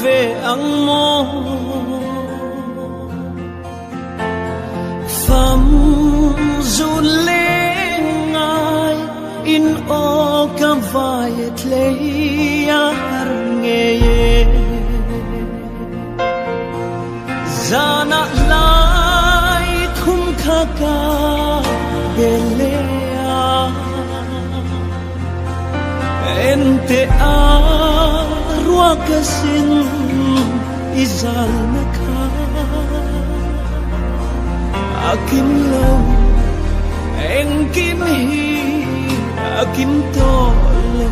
về ang mo phẩm du lên ai in o ka vai tlei ar nghe zana lai khum kha ka belea ente a rua kasin izal na ka akim lo en kim hi akim to lo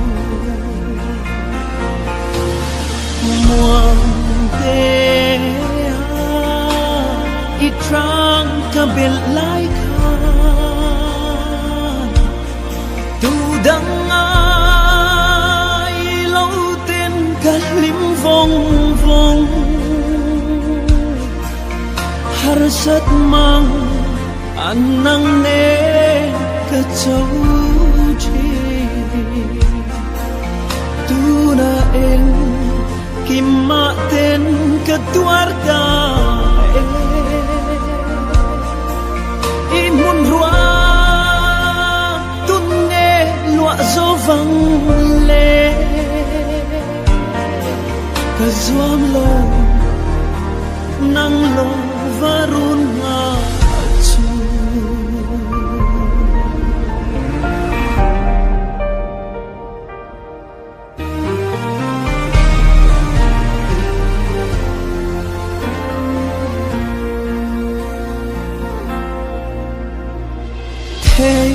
muang te i trang ka bel lai ka tu dang ai lâu tên ka lim vong vong har sat mang anang ne ka chau chi tu na en kim ma ten ka tuar ka imun rua tun nghe lụa gió vang lê ka zuam lo nang lo varun nga chu thế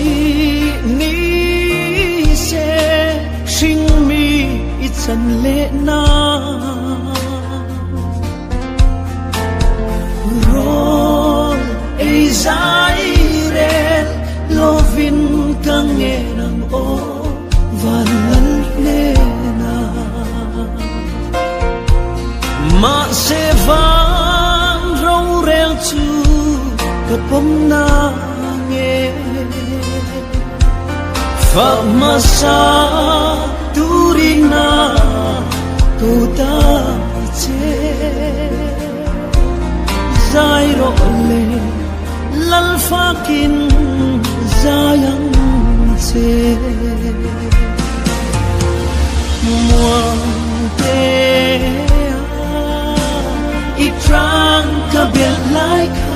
ni se sinh mi ít chân lệ na rồi ai dài re lovin kang nghe nang o van lal le na ma se van rong rel chu kapom na nghe fa masa turina tuta che zai ro le lal fakin zayang che muang te i trang ka bel lai ka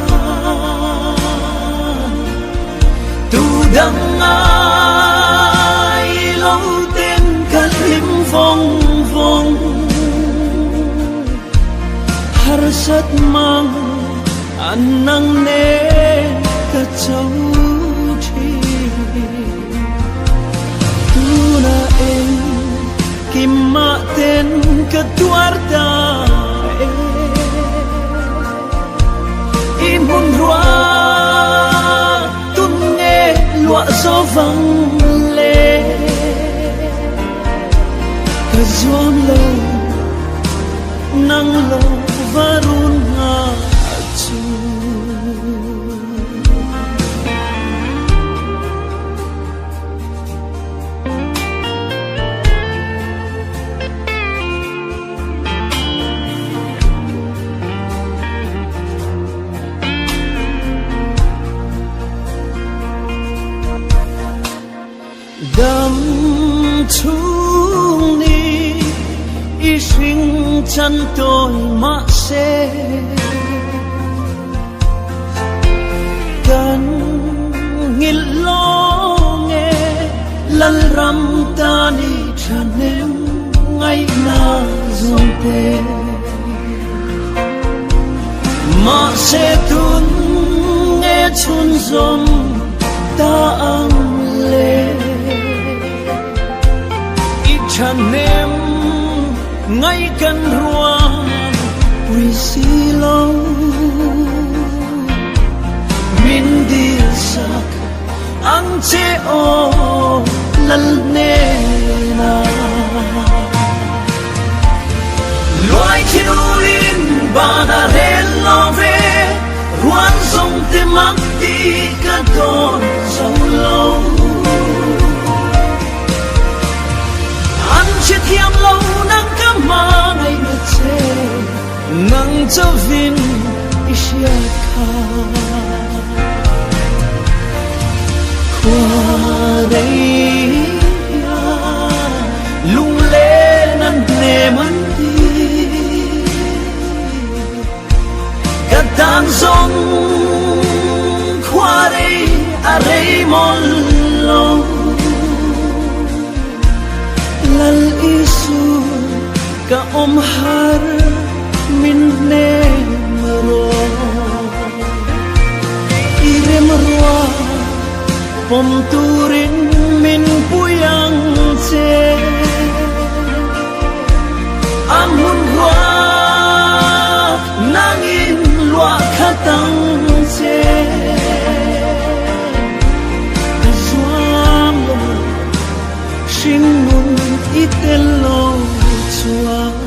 tu dang ai lâu tên ka lim vong vong har sat mang anang ne ka chau chi tu na en kim ma ten ka tuar ta imun rua tun nghe lụa gió vang lê ka zuam lo nang lo varun nga chu dam chung ni i sinh chân tôi mà sẽ cần nghìn lo nghe lal ram ta ni chan em ngay na dùng te mà sẽ tun nghe chun zom ta ang le chan em ngay căn rua quy si lâu min đi sak ang che o lal ne na loài chiulin bana rel love ruan song te mak ti ka don song lâu an che thiam lâu nang ka ma ngày nhật che ngang cho vin isya kha qua đây lung lên ăn nề man đi cả tan sông qua đây à đây mòn lòng lal isu ka har min ne maro irem roa pom turin min puyang che amun roa nangin lua khatang che zuam shin mun itelo chua